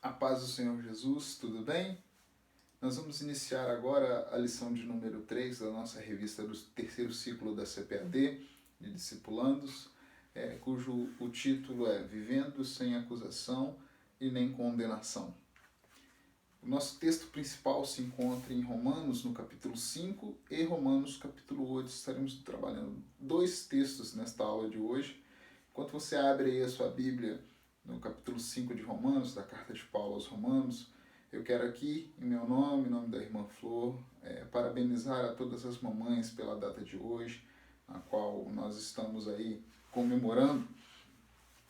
A paz do Senhor Jesus, tudo bem? Nós vamos iniciar agora a lição de número 3 da nossa revista do terceiro ciclo da CPAD, de Discipulandos, cujo o título é Vivendo sem acusação e nem condenação. O nosso texto principal se encontra em Romanos, no capítulo 5, e Romanos, capítulo 8. Estaremos trabalhando dois textos nesta aula de hoje. Enquanto você abre aí a sua Bíblia no capítulo 5 de Romanos, da carta de Paulo aos Romanos, eu quero aqui, em meu nome, em nome da irmã Flor, parabenizar a todas as mamães pela data de hoje, na qual nós estamos aí comemorando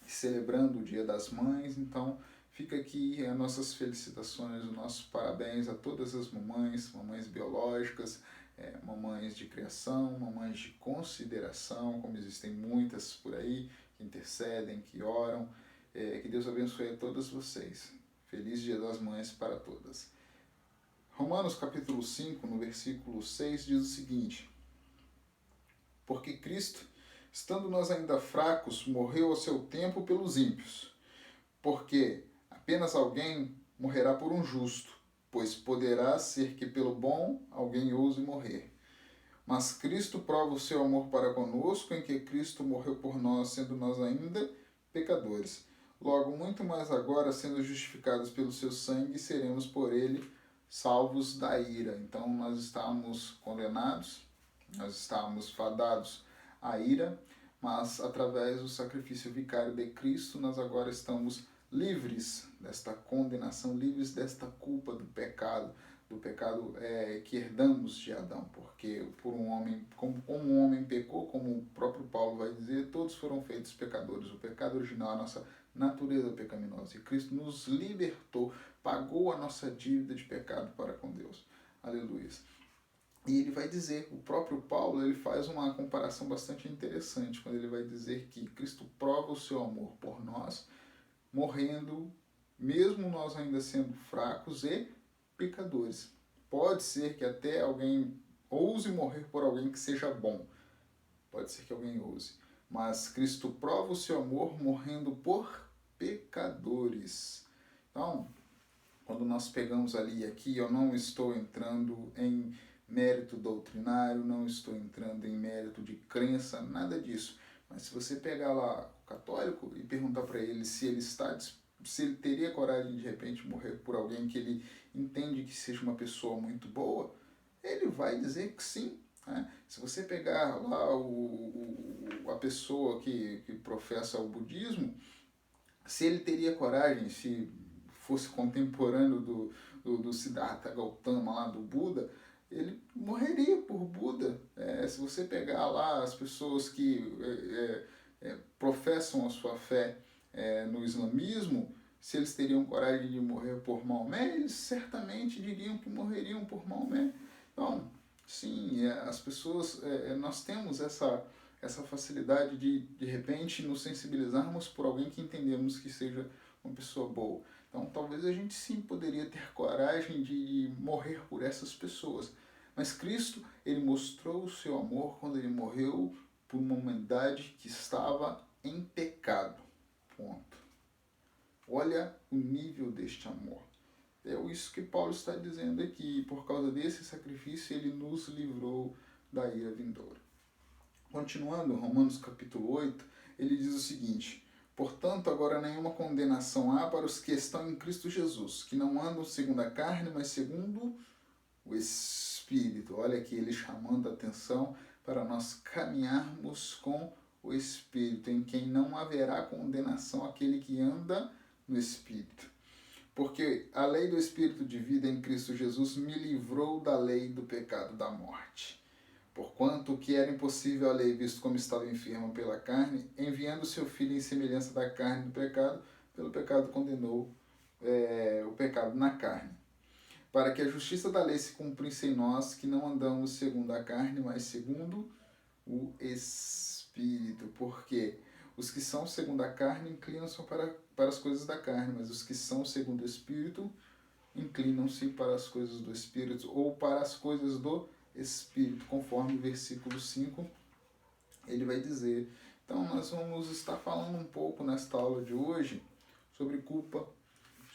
e celebrando o Dia das Mães. Então, fica aqui as nossas felicitações, os nossos parabéns a todas as mamães, mamães biológicas, mamães de criação, mamães de consideração, como existem muitas por aí, que intercedem, que oram. Que Deus abençoe a todas vocês. Feliz Dia das Mães para todas. Romanos capítulo 5, no versículo 6, diz o seguinte: Porque Cristo, estando nós ainda fracos, morreu ao seu tempo pelos ímpios. Porque apenas alguém morrerá por um justo, pois poderá ser que pelo bom alguém ouse morrer. Mas Cristo prova o seu amor para conosco, em que Cristo morreu por nós, sendo nós ainda pecadores. Logo, muito mais agora, sendo justificados pelo seu sangue, seremos por ele salvos da ira. Então, nós estávamos condenados, nós estávamos fadados à ira, mas através do sacrifício vicário de Cristo, nós agora estamos livres desta condenação, livres desta culpa do pecado que herdamos de Adão, porque por um homem, como um homem pecou, como o próprio Paulo vai dizer, todos foram feitos pecadores. O pecado original, a nossa natureza pecaminosa, e Cristo nos libertou, pagou a nossa dívida de pecado para com Deus. Aleluia. E ele vai dizer, o próprio Paulo, ele faz uma comparação bastante interessante, quando ele vai dizer que Cristo prova o seu amor por nós, morrendo, mesmo nós ainda sendo fracos e pecadores. Pode ser que até alguém ouse morrer por alguém que seja bom. Pode ser que alguém ouse. Mas Cristo prova o seu amor morrendo por pecadores. Então, quando nós pegamos ali e aqui, eu não estou entrando em mérito doutrinário, não estou entrando em mérito de crença, nada disso. Mas se você pegar lá o católico e perguntar para ele se ele teria coragem de repente morrer por alguém que ele entende que seja uma pessoa muito boa, ele vai dizer que sim. Né? Se você pegar lá a pessoa que professa o budismo, se ele teria coragem, se fosse contemporâneo do Siddhartha Gautama, lá do Buda, ele morreria por Buda. Se você pegar lá as pessoas que professam a sua fé no islamismo, se eles teriam coragem de morrer por Maomé, eles certamente diriam que morreriam por Maomé. Então, sim, as pessoas, nós temos essa facilidade de repente nos sensibilizarmos por alguém que entendemos que seja uma pessoa boa. Então talvez a gente sim poderia ter coragem de morrer por essas pessoas. Mas Cristo, ele mostrou o seu amor quando ele morreu por uma humanidade que estava em pecado. Ponto. Olha o nível deste amor. É isso que Paulo está dizendo aqui. Por causa desse sacrifício, ele nos livrou da ira vindoura. Continuando, Romanos capítulo 8, ele diz o seguinte: Portanto, agora nenhuma condenação há para os que estão em Cristo Jesus, que não andam segundo a carne, mas segundo o Espírito. Olha aqui ele chamando a atenção para nós caminharmos com o Espírito, em quem não haverá condenação àquele que anda no Espírito. Porque a lei do Espírito de vida em Cristo Jesus me livrou da lei do pecado da morte. Porquanto o que era impossível à lei, visto como estava enferma pela carne, enviando seu Filho em semelhança da carne do pecado, pelo pecado condenou o pecado na carne. Para que a justiça da lei se cumprisse em nós, que não andamos segundo a carne, mas segundo o Espírito. Porque os que são segundo a carne inclinam-se para as coisas da carne, mas os que são segundo o Espírito inclinam-se para as coisas do Espírito, ou para as coisas do Espírito, conforme o versículo 5 ele vai dizer. Então nós vamos estar falando um pouco nesta aula de hoje sobre culpa,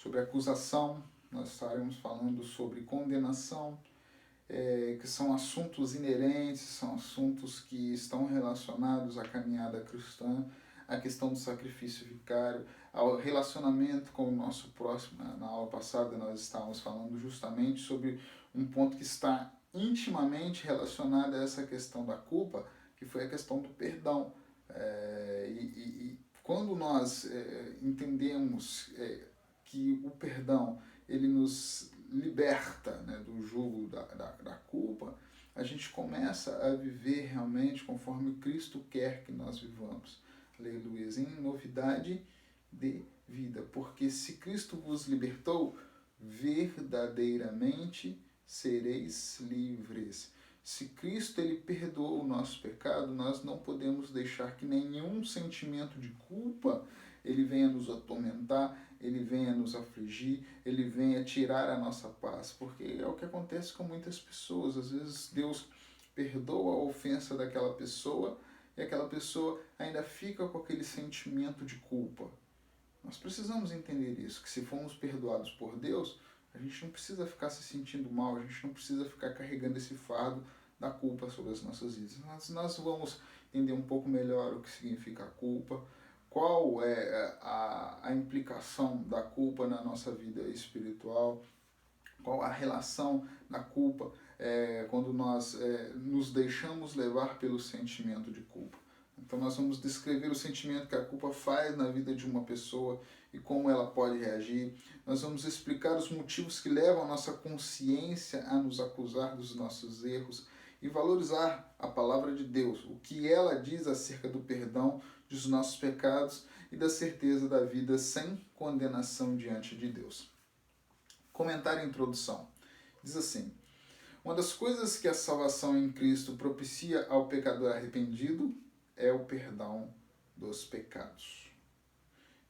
sobre acusação, nós estaremos falando sobre condenação, que são assuntos inerentes, são assuntos que estão relacionados à caminhada cristã, à questão do sacrifício vicário, ao relacionamento com o nosso próximo. Na aula passada nós estávamos falando justamente sobre um ponto que está intimamente relacionado a essa questão da culpa, que foi a questão do perdão. E quando nós entendemos que o perdão ele nos liberta, né, do jugo da culpa, a gente começa a viver realmente conforme Cristo quer que nós vivamos. Aleluia, em novidade de vida. Porque se Cristo vos libertou, verdadeiramente sereis livres. Se Cristo ele perdoou o nosso pecado, nós não podemos deixar que nenhum sentimento de culpa ele venha nos atormentar, ele venha nos afligir, ele venha tirar a nossa paz, porque é o que acontece com muitas pessoas. Às vezes Deus perdoa a ofensa daquela pessoa e aquela pessoa ainda fica com aquele sentimento de culpa. Nós precisamos entender isso, que se formos perdoados por Deus, a gente não precisa ficar se sentindo mal, a gente não precisa ficar carregando esse fardo da culpa sobre as nossas vidas. Nós vamos entender um pouco melhor o que significa a culpa, qual é a implicação da culpa na nossa vida espiritual, qual a relação da culpa quando nós nos deixamos levar pelo sentimento de culpa. Então nós vamos descrever o sentimento que a culpa faz na vida de uma pessoa e como ela pode reagir. Nós vamos explicar os motivos que levam a nossa consciência a nos acusar dos nossos erros e valorizar a palavra de Deus, o que ela diz acerca do perdão dos nossos pecados e da certeza da vida sem condenação diante de Deus. Comentário e introdução. Diz assim: uma das coisas que a salvação em Cristo propicia ao pecador arrependido é o perdão dos pecados.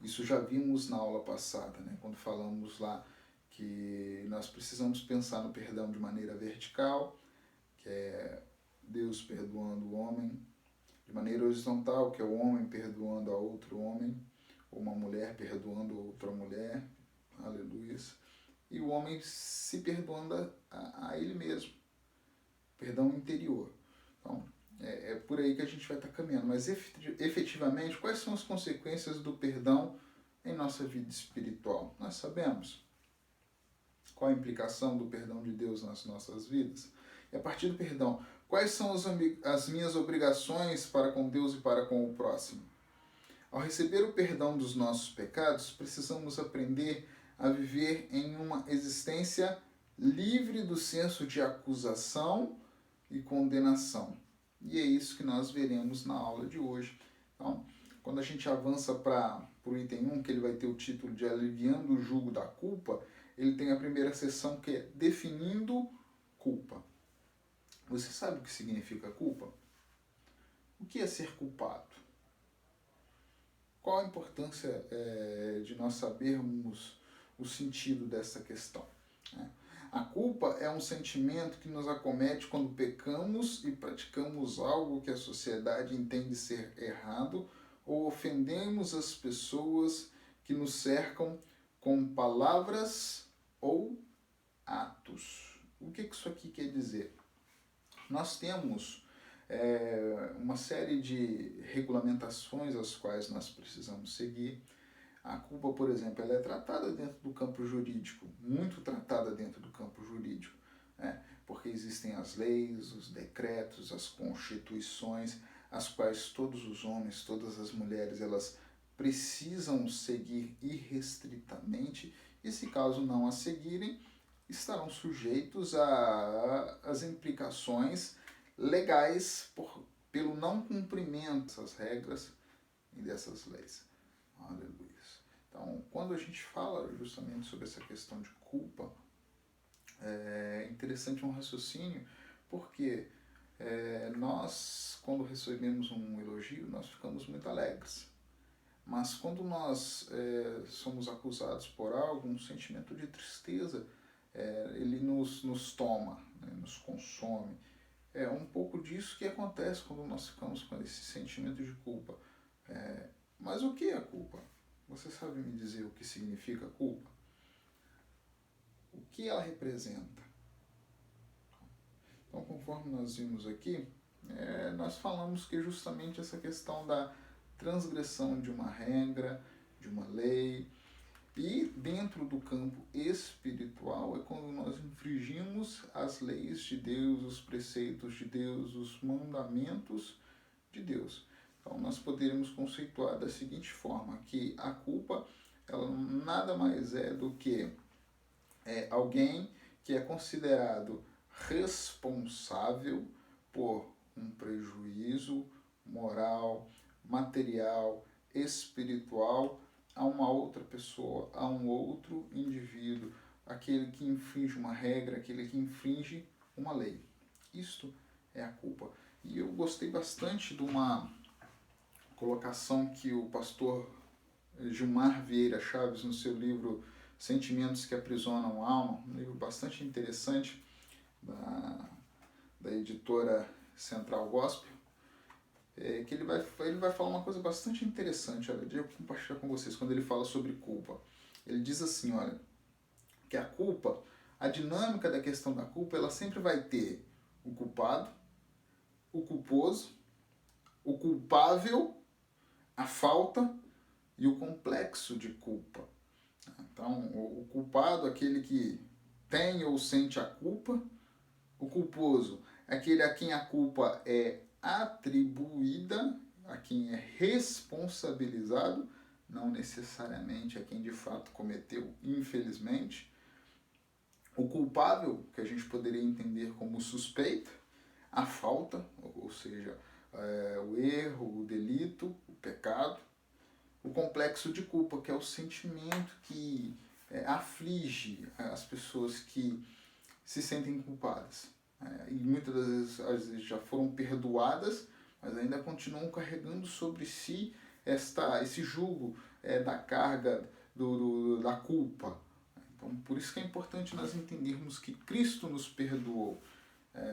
Isso já vimos na aula passada, né? Quando falamos lá que nós precisamos pensar no perdão de maneira vertical, que é Deus perdoando o homem, de maneira horizontal, que é o homem perdoando a outro homem, ou uma mulher perdoando outra mulher, aleluia, e o homem se perdoando a ele mesmo, perdão interior. Então, é por aí que a gente vai estar caminhando. Mas efetivamente, quais são as consequências do perdão em nossa vida espiritual? Nós sabemos qual a implicação do perdão de Deus nas nossas vidas. E a partir do perdão, quais são as minhas obrigações para com Deus e para com o próximo? Ao receber o perdão dos nossos pecados, precisamos aprender a viver em uma existência livre do senso de acusação e condenação. E é isso que nós veremos na aula de hoje. Então, quando a gente avança para o item 1, que ele vai ter o título de Aliviando o Jugo da Culpa, ele tem a primeira seção que é Definindo Culpa. Você sabe o que significa culpa? O que é ser culpado? Qual a importância de nós sabermos o sentido dessa questão? A culpa é um sentimento que nos acomete quando pecamos e praticamos algo que a sociedade entende ser errado ou ofendemos as pessoas que nos cercam com palavras ou atos. O que isso aqui quer dizer? Nós temos uma série de regulamentações às quais nós precisamos seguir. A culpa, por exemplo, ela é tratada dentro do campo jurídico, muito tratada dentro do campo jurídico, né? Porque existem as leis, os decretos, as constituições, as quais todos os homens, todas as mulheres, elas precisam seguir irrestritamente e, se caso não a seguirem, estarão sujeitos às implicações legais pelo não cumprimento dessas regras e dessas leis. Aleluia. Então, quando a gente fala justamente sobre essa questão de culpa, é interessante um raciocínio, porque nós, quando recebemos um elogio, nós ficamos muito alegres. Mas quando nós somos acusados por algo, um sentimento de tristeza, ele nos toma, né, nos consome. É um pouco disso que acontece quando nós ficamos com esse sentimento de culpa. Mas o que é a culpa? Você sabe me dizer o que significa culpa? que ela representa? Então, conforme nós vimos aqui, nós falamos que justamente essa questão da transgressão de uma regra, de uma lei, e dentro do campo espiritual é quando nós infringimos as leis de Deus, os preceitos de Deus, os mandamentos de Deus. Então nós poderíamos conceituar da seguinte forma, que a culpa ela nada mais é do que alguém que é considerado responsável por um prejuízo moral, material, espiritual a uma outra pessoa, a um outro indivíduo, aquele que infringe uma regra, aquele que infringe uma lei. Isto é a culpa. E eu gostei bastante de uma colocação que o pastor Gilmar Vieira Chaves, no seu livro Sentimentos que Aprisionam a Alma, um livro bastante interessante da editora Central Gospel, que ele vai falar uma coisa bastante interessante, olha, eu vou compartilhar com vocês, quando ele fala sobre culpa. Ele diz assim, olha, que a culpa, a dinâmica da questão da culpa, ela sempre vai ter o culpado, o culposo, o culpável, a falta e o complexo de culpa. Então, o culpado, aquele que tem ou sente a culpa, o culposo, aquele a quem a culpa é atribuída, a quem é responsabilizado, não necessariamente a quem de fato cometeu, infelizmente. O culpável, que a gente poderia entender como suspeito, a falta, ou seja, o erro, o delito, o pecado. O complexo de culpa, que é o sentimento que aflige as pessoas que se sentem culpadas. E muitas das vezes, às vezes já foram perdoadas, mas ainda continuam carregando sobre si esse jugo da carga da culpa. Então, por isso que é importante nós entendermos que Cristo nos perdoou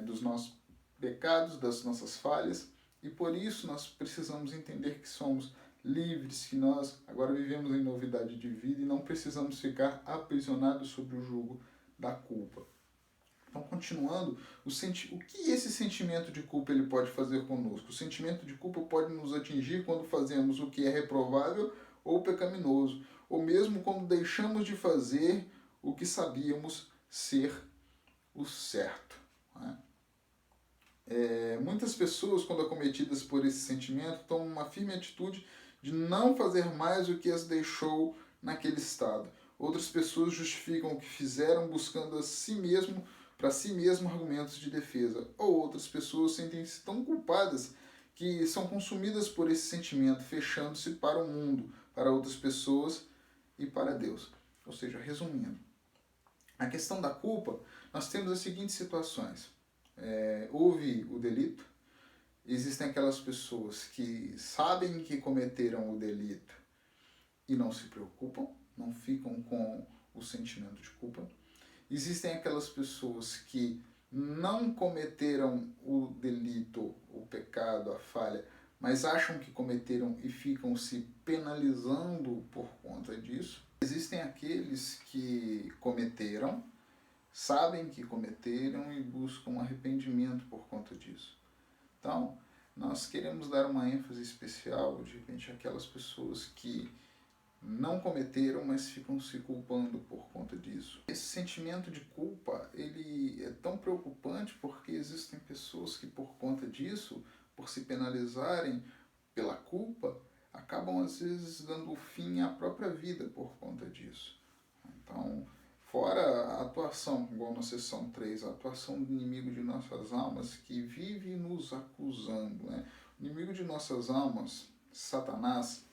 dos nossos pecados, das nossas falhas, e por isso nós precisamos entender que somos livres, que nós agora vivemos em novidade de vida e não precisamos ficar aprisionados sob o jugo da culpa. Então, continuando, o que esse sentimento de culpa ele pode fazer conosco? O sentimento de culpa pode nos atingir quando fazemos o que é reprovável ou pecaminoso, ou mesmo quando deixamos de fazer o que sabíamos ser o certo. Né? Muitas pessoas, quando acometidas por esse sentimento, tomam uma firme atitude de não fazer mais o que as deixou naquele estado. Outras pessoas justificam o que fizeram buscando para si mesmo argumentos de defesa. Ou outras pessoas sentem-se tão culpadas que são consumidas por esse sentimento, fechando-se para o mundo, para outras pessoas e para Deus. Ou seja, resumindo, a questão da culpa, nós temos as seguintes situações. Houve o delito, existem aquelas pessoas que sabem que cometeram o delito e não se preocupam, não ficam com o sentimento de culpa. Existem aquelas pessoas que não cometeram o delito, o pecado, a falha, mas acham que cometeram e ficam se penalizando por conta disso. Existem aqueles que cometeram, sabem que cometeram e buscam arrependimento por conta disso. Então, nós queremos dar uma ênfase especial, de repente, àquelas pessoas que não cometeram, mas ficam se culpando por conta disso. Esse sentimento de culpa, ele é tão preocupante porque existem pessoas que, por conta disso, por se penalizarem pela culpa, acabam, às vezes, dando fim à própria vida por conta disso. Então, fora a atuação, igual na seção 3, a atuação do inimigo de nossas almas que vive nos acusando. Né? O inimigo de nossas almas, Satanás,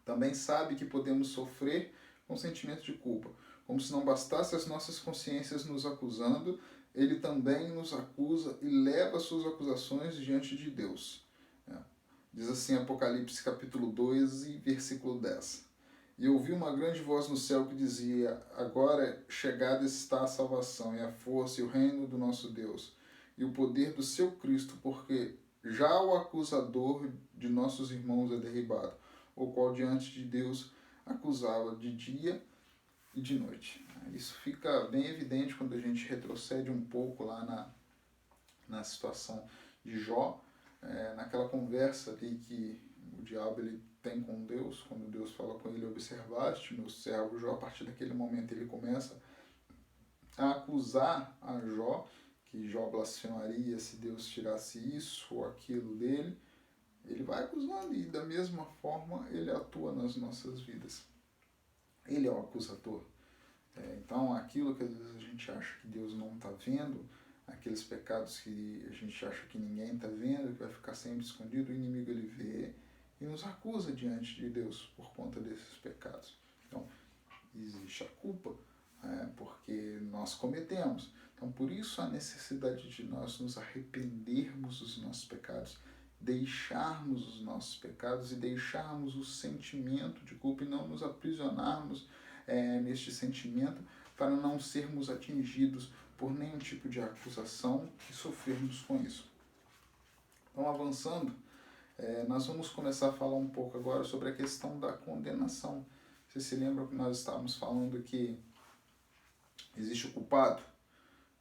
também sabe que podemos sofrer com sentimento de culpa. Como se não bastasse as nossas consciências nos acusando, ele também nos acusa e leva suas acusações diante de Deus. Diz assim Apocalipse capítulo 2, versículo 10. E ouvi uma grande voz no céu que dizia: agora chegada está a salvação, e a força e o reino do nosso Deus, e o poder do seu Cristo, porque já o acusador de nossos irmãos é derribado, o qual diante de Deus acusava de dia e de noite. Isso fica bem evidente quando a gente retrocede um pouco lá na situação de Jó, naquela conversa ali que o diabo ele tem com Deus, quando Deus fala com ele: observaste meu servo Jó. A partir daquele momento ele começa a acusar a Jó, que Jó blasfemaria se Deus tirasse isso ou aquilo dele. Ele vai acusando e da mesma forma ele atua nas nossas vidas. Ele é o acusador. Então aquilo que às vezes a gente acha que Deus não está vendo, aqueles pecados que a gente acha que ninguém está vendo, que vai ficar sempre escondido, o inimigo ele vê e nos acusa diante de Deus por conta desses pecados. Então existe a culpa, porque nós cometemos. Então por isso a necessidade de nós nos arrependermos dos nossos pecados, deixarmos os nossos pecados e deixarmos o sentimento de culpa e não nos aprisionarmos neste sentimento para não sermos atingidos por nenhum tipo de acusação e sofrermos com isso. Então, avançando, nós vamos começar a falar um pouco agora sobre a questão da condenação. Você se lembra que nós estávamos falando que existe o culpado?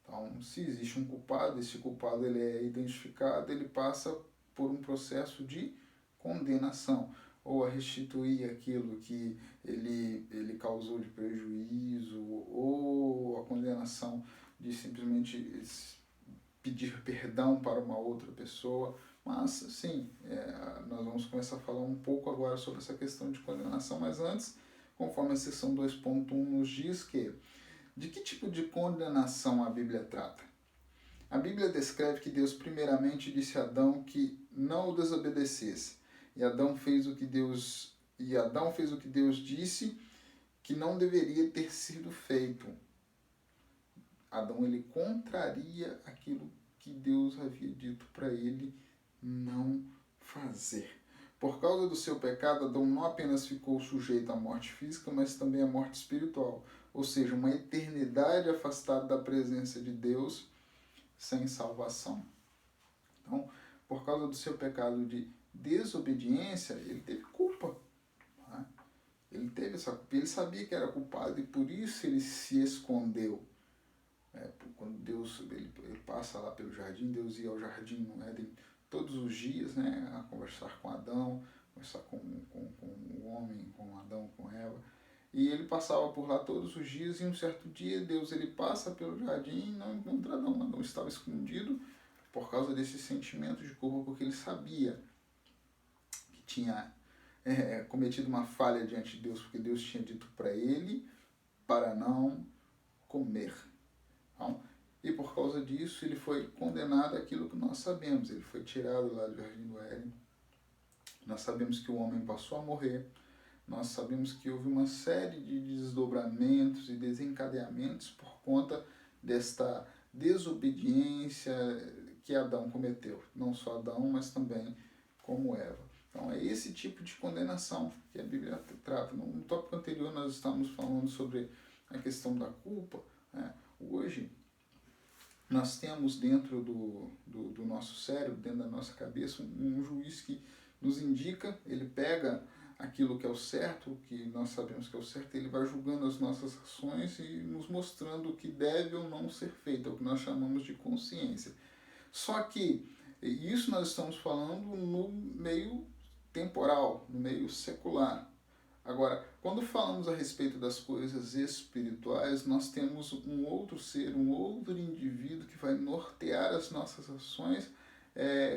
Então, se existe um culpado, esse culpado ele é identificado, ele passa por um processo de condenação, ou a restituir aquilo que ele causou de prejuízo, ou a condenação de simplesmente pedir perdão para uma outra pessoa. Mas, sim, nós vamos começar a falar um pouco agora sobre essa questão de condenação, mas antes, conforme a seção 2.1 nos diz que de que tipo de condenação a Bíblia trata? A Bíblia descreve que Deus primeiramente disse a Adão que não o desobedecesse. E Adão fez o que Deus disse que não deveria ter sido feito. Adão ele contraria aquilo que Deus havia dito para ele não fazer. Por causa do seu pecado, Adão não apenas ficou sujeito à morte física, mas também à morte espiritual, ou seja, uma eternidade afastada da presença de Deus sem salvação. Então, por causa do seu pecado de desobediência, ele teve culpa. Tá? Ele teve essa culpa, ele sabia que era culpado e por isso ele se escondeu. Quando Deus ele passa lá pelo jardim, Deus ia ao jardim no Éden todos os dias, a conversar com Adão, conversar com o homem, com Adão, com Eva. E ele passava por lá todos os dias e um certo dia Deus ele passa pelo jardim e não encontra Adão. Adão estava escondido por causa desse sentimento de culpa, porque ele sabia que tinha cometido uma falha diante de Deus, porque Deus tinha dito para ele para não comer. Então, e por causa disso ele foi condenado àquilo que nós sabemos. Ele foi tirado lá do jardim do Éden. Nós sabemos que o homem passou a morrer. Nós sabemos que houve uma série de desdobramentos e desencadeamentos por conta desta desobediência que Adão cometeu. Não só Adão, mas também como Eva. Então é esse tipo de condenação que a Bíblia trata. No tópico anterior nós estávamos falando sobre a questão da culpa. Hoje nós temos dentro do nosso cérebro, dentro da nossa cabeça, um juiz que nos indica, ele pega aquilo que é o certo, que nós sabemos que é o certo, ele vai julgando as nossas ações e nos mostrando o que deve ou não ser feito, é o que nós chamamos de consciência. Só que isso nós estamos falando no meio temporal, no meio secular. Agora, quando falamos a respeito das coisas espirituais, nós temos um outro ser, um outro indivíduo que vai nortear as nossas ações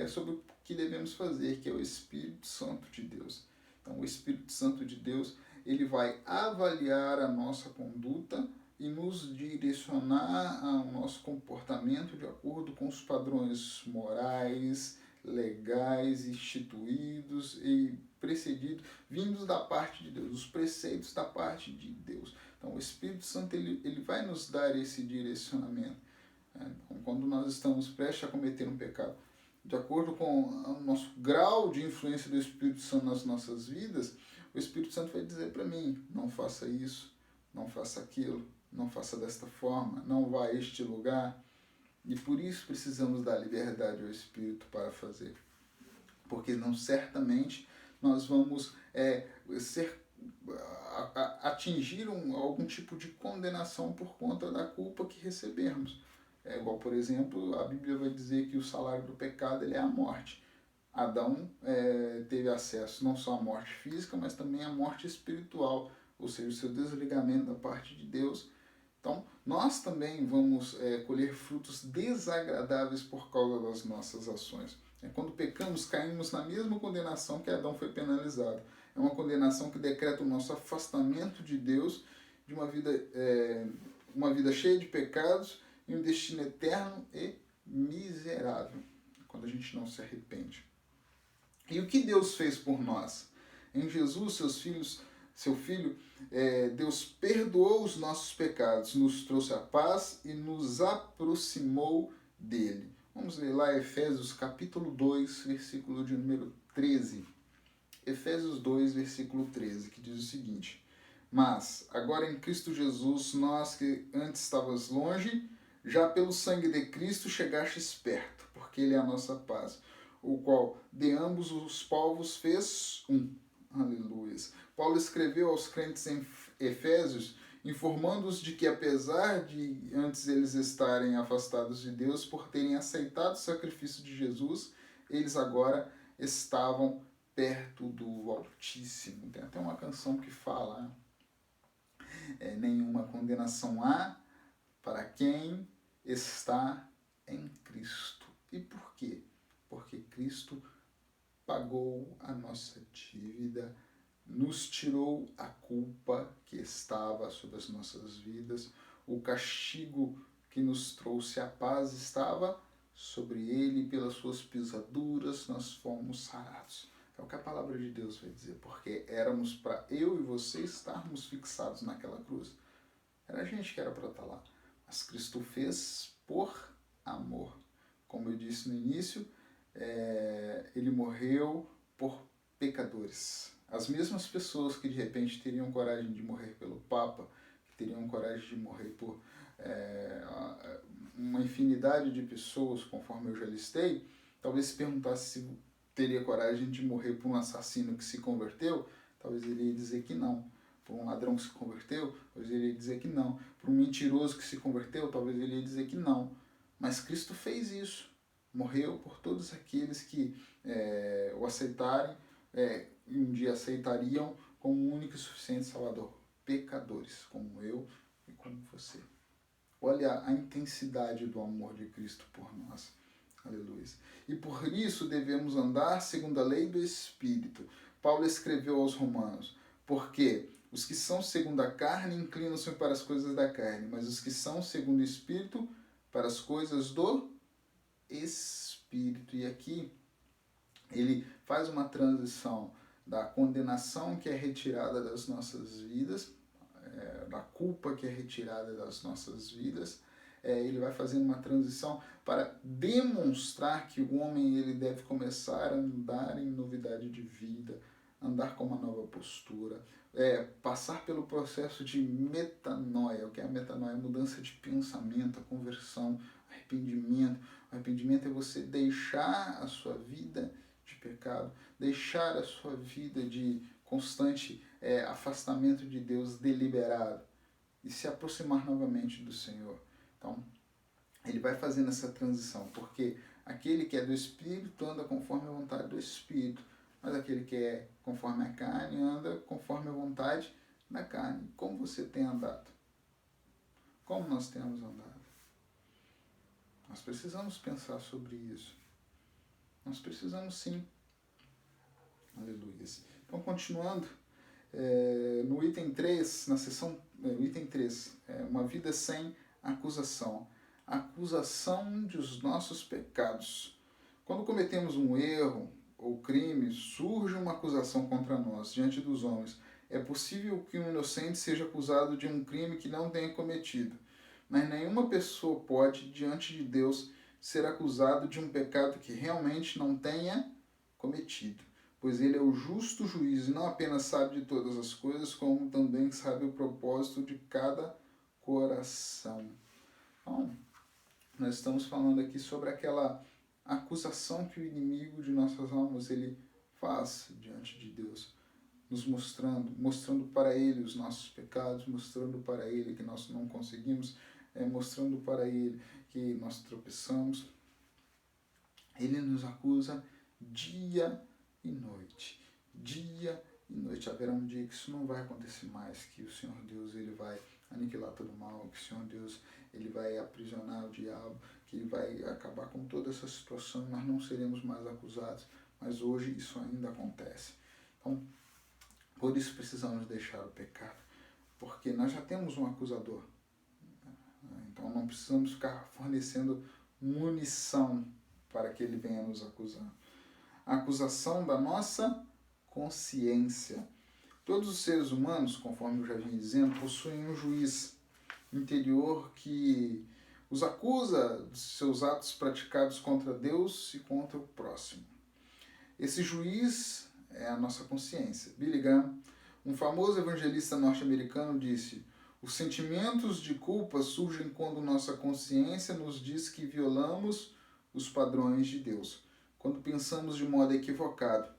sobre o que devemos fazer, que é o Espírito Santo de Deus. Então, o Espírito Santo de Deus, ele vai avaliar a nossa conduta e nos direcionar ao nosso comportamento de acordo com os padrões morais, legais, instituídos e precedidos, vindos da parte de Deus, os preceitos da parte de Deus. Então, o Espírito Santo ele vai nos dar esse direcionamento. Então, quando nós estamos prestes a cometer um pecado, de acordo com o nosso grau de influência do Espírito Santo nas nossas vidas, o Espírito Santo vai dizer para mim, não faça isso, não faça aquilo, não faça desta forma, não vá a este lugar. E por isso precisamos dar liberdade ao Espírito para fazer. Porque não certamente nós vamos ser atingiram algum tipo de condenação por conta da culpa que recebemos. É igual, por exemplo, a Bíblia vai dizer que o salário do pecado ele é a morte. Adão teve acesso não só à morte física, mas também à morte espiritual, ou seja, o seu desligamento da parte de Deus. Então, nós também vamos colher frutos desagradáveis por causa das nossas ações. Quando pecamos, caímos na mesma condenação que Adão foi penalizado. É uma condenação que decreta o nosso afastamento de Deus, de uma vida cheia de pecados e um destino eterno e miserável, quando a gente não se arrepende. E o que Deus fez por nós? Em Jesus, seu Filho, Deus perdoou os nossos pecados, nos trouxe a paz e nos aproximou dele. Vamos ler lá Efésios capítulo 2, versículo de número 13. Efésios 2, versículo 13, que diz o seguinte: Mas, agora em Cristo Jesus, nós que antes estávamos longe, já pelo sangue de Cristo chegastes perto, porque Ele é a nossa paz, o qual de ambos os povos fez um. Aleluia. Paulo escreveu aos crentes em Efésios, informando-os de que apesar de antes eles estarem afastados de Deus por terem aceitado o sacrifício de Jesus, eles agora estavam perto do Altíssimo. Tem até uma canção que fala: nenhuma condenação há para quem está em Cristo. E por quê? Porque Cristo pagou a nossa dívida, nos tirou a culpa que estava sobre as nossas vidas, o castigo que nos trouxe a paz estava sobre ele, e pelas suas pisaduras nós fomos sarados. É o que a palavra de Deus vai dizer, porque éramos para eu e você estarmos fixados naquela cruz. Era a gente que era para estar lá, mas Cristo fez por amor. Como eu disse no início, ele morreu por pecadores. As mesmas pessoas que de repente teriam coragem de morrer pelo Papa, que teriam coragem de morrer por uma infinidade de pessoas, conforme eu já listei, talvez se perguntasse se teria coragem de morrer por um assassino que se converteu, talvez ele ia dizer que não. Por um ladrão que se converteu, talvez ele ia dizer que não. Por um mentiroso que se converteu, talvez ele ia dizer que não. Mas Cristo fez isso. Morreu por todos aqueles que o aceitarem e um dia aceitariam como o único e suficiente Salvador. Pecadores, como eu e como você. Olha a intensidade do amor de Cristo por nós. Aleluia. E por isso devemos andar segundo a lei do Espírito. Paulo escreveu aos Romanos, porque os que são segundo a carne inclinam-se para as coisas da carne, mas os que são segundo o Espírito para as coisas do Espírito. E aqui ele faz uma transição da condenação que é retirada das nossas vidas, da culpa que é retirada das nossas vidas. Ele vai fazendo uma transição para demonstrar que o homem ele deve começar a andar em novidade de vida, andar com uma nova postura, passar pelo processo de metanoia. O que é a metanoia? A mudança de pensamento, a conversão, arrependimento. O arrependimento é você deixar a sua vida de pecado, deixar a sua vida de constante afastamento de Deus deliberado e se aproximar novamente do Senhor. Então, ele vai fazendo essa transição, porque aquele que é do Espírito anda conforme a vontade do Espírito, mas aquele que é conforme a carne anda conforme a vontade da carne. Como você tem andado? Como nós temos andado? Nós precisamos pensar sobre isso. Nós precisamos sim. Aleluia. Então, continuando, no item 3, na seção, item 3, uma vida sem acusação. Acusação dos nossos pecados. Quando cometemos um erro ou crime, surge uma acusação contra nós diante dos homens. É possível que um inocente seja acusado de um crime que não tenha cometido, mas nenhuma pessoa pode, diante de Deus, ser acusado de um pecado que realmente não tenha cometido, pois ele é o justo juiz e não apenas sabe de todas as coisas, como também sabe o propósito de cada coração. Então, nós estamos falando aqui sobre aquela acusação que o inimigo de nossas almas ele faz diante de Deus. nos mostrando para Ele os nossos pecados, mostrando para Ele que nós não conseguimos, mostrando para Ele que nós tropeçamos. Ele nos acusa dia e noite. Dia e noite. Haverá um dia que isso não vai acontecer mais, que o Senhor Deus ele vai aniquilar todo o mal, que o Senhor Deus ele vai aprisionar o diabo, que ele vai acabar com toda essa situação, nós não seremos mais acusados. Mas hoje isso ainda acontece. Então, por isso precisamos deixar o pecado, porque nós já temos um acusador. Então não precisamos ficar fornecendo munição para que ele venha nos acusar. A acusação da nossa consciência. Todos os seres humanos, conforme eu já vinha dizendo, possuem um juiz interior que os acusa dos seus atos praticados contra Deus e contra o próximo. Esse juiz é a nossa consciência. Billy Graham, um famoso evangelista norte-americano, disse: os sentimentos de culpa surgem quando nossa consciência nos diz que violamos os padrões de Deus, quando pensamos de modo equivocado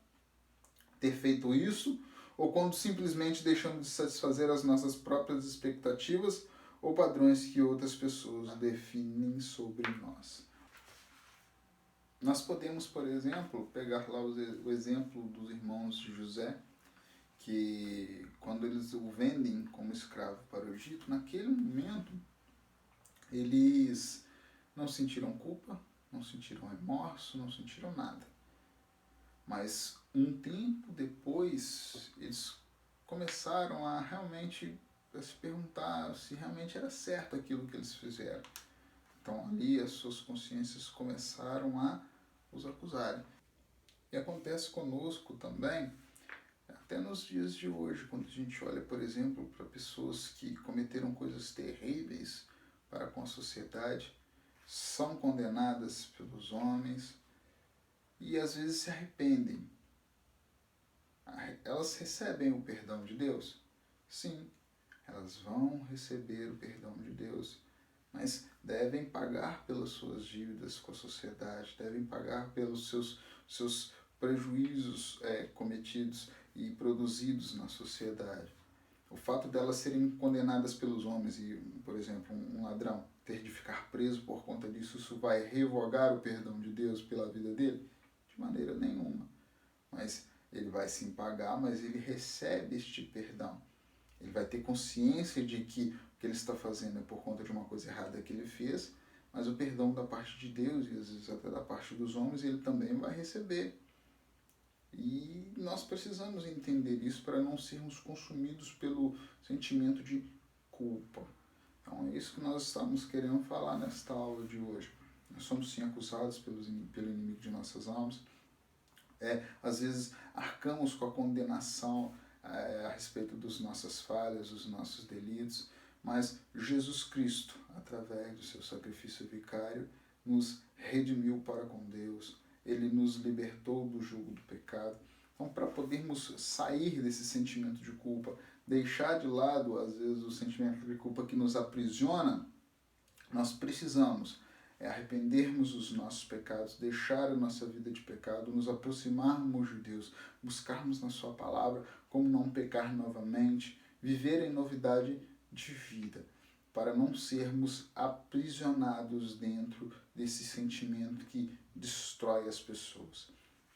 ter feito isso, ou quando simplesmente deixamos de satisfazer as nossas próprias expectativas ou padrões que outras pessoas definem sobre nós. Nós podemos, por exemplo, pegar lá o exemplo dos irmãos de José, que quando eles o vendem como escravo para o Egito, naquele momento eles não sentiram culpa, não sentiram remorso, não sentiram nada. Mas um tempo depois eles começaram a realmente se perguntar se realmente era certo aquilo que eles fizeram. Então ali as suas consciências começaram a os acusarem. E acontece conosco também, até nos dias de hoje, quando a gente olha, por exemplo, para pessoas que cometeram coisas terríveis para com a sociedade, são condenadas pelos homens e às vezes se arrependem. Elas recebem o perdão de Deus? Sim, elas vão receber o perdão de Deus, mas devem pagar pelas suas dívidas com a sociedade, devem pagar pelos seus prejuízos cometidos e produzidos na sociedade. O fato delas serem condenadas pelos homens e, por exemplo, um ladrão ter de ficar preso por conta disso, isso vai revogar o perdão de Deus pela vida dele? De maneira nenhuma. Mas ele vai sim pagar, mas ele recebe este perdão. Ele vai ter consciência de que o que ele está fazendo é por conta de uma coisa errada que ele fez, mas o perdão da parte de Deus e às vezes até da parte dos homens ele também vai receber. E nós precisamos entender isso para não sermos consumidos pelo sentimento de culpa. Então é isso que nós estamos querendo falar nesta aula de hoje. Nós somos sim acusados pelo inimigo de nossas almas. Às vezes arcamos com a condenação a respeito das nossas falhas, dos nossos delitos, mas Jesus Cristo, através do seu sacrifício vicário, nos redimiu para com Deus, ele nos libertou do jugo do pecado. Então, para podermos sair desse sentimento de culpa, deixar de lado, às vezes, o sentimento de culpa que nos aprisiona, nós precisamos arrependermos dos nossos pecados, deixar a nossa vida de pecado, nos aproximarmos de Deus, buscarmos na sua palavra como não pecar novamente, viver em novidade de vida, para não sermos aprisionados dentro desse sentimento que destrói as pessoas.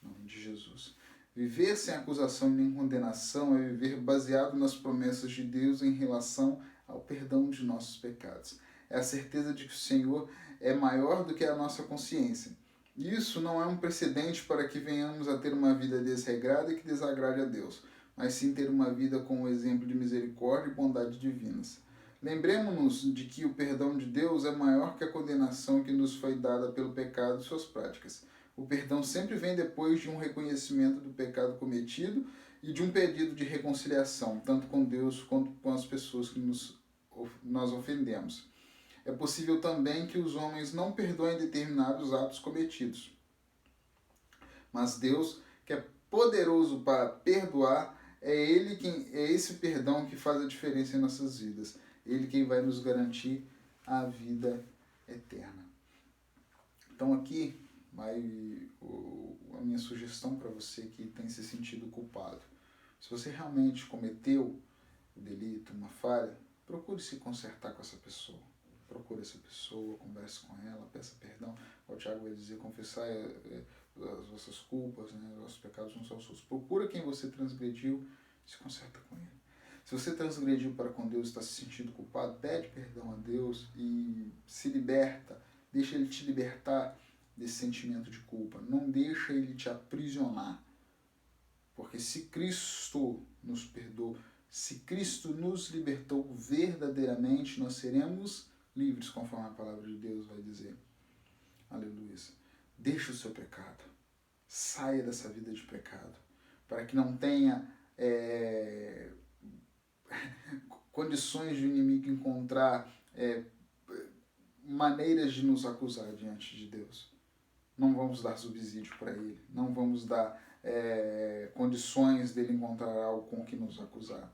Em nome de Jesus. Viver sem acusação nem condenação é viver baseado nas promessas de Deus em relação ao perdão de nossos pecados. É a certeza de que o Senhor é maior do que a nossa consciência. Isso não é um precedente para que venhamos a ter uma vida desregrada e que desagrade a Deus, mas sim ter uma vida com o exemplo de misericórdia e bondade divinas. Lembremos-nos de que o perdão de Deus é maior que a condenação que nos foi dada pelo pecado e suas práticas. O perdão sempre vem depois de um reconhecimento do pecado cometido e de um pedido de reconciliação, tanto com Deus quanto com as pessoas que nós ofendemos. É possível também que os homens não perdoem determinados atos cometidos. Mas Deus, que é poderoso para perdoar, é esse perdão que faz a diferença em nossas vidas. Ele quem vai nos garantir a vida eterna. Então aqui vai a minha sugestão para você que tem se sentido culpado. Se você realmente cometeu o delito, uma falha, procure se consertar com essa pessoa. Procure essa pessoa, converse com ela, peça perdão. O Tiago vai dizer, confessar as vossas culpas, né, os vossos pecados uns aos outros. Procura quem você transgrediu, se conserta com ele. Se você transgrediu para com Deus, está se sentindo culpado, pede perdão a Deus e se liberta. Deixa Ele te libertar desse sentimento de culpa. Não deixa Ele te aprisionar. Porque se Cristo nos perdoou, se Cristo nos libertou verdadeiramente, nós seremos livres, conforme a palavra de Deus vai dizer. Aleluia. Deixa o seu pecado. Saia dessa vida de pecado. Para que não tenha condições de o inimigo encontrar maneiras de nos acusar diante de Deus. Não vamos dar subsídio para ele. Não vamos dar condições dele encontrar algo com que nos acusar.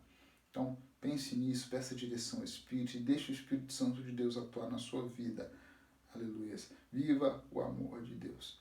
Então, pense nisso, peça direção ao Espírito e deixe o Espírito Santo de Deus atuar na sua vida. Aleluia. Viva o amor de Deus.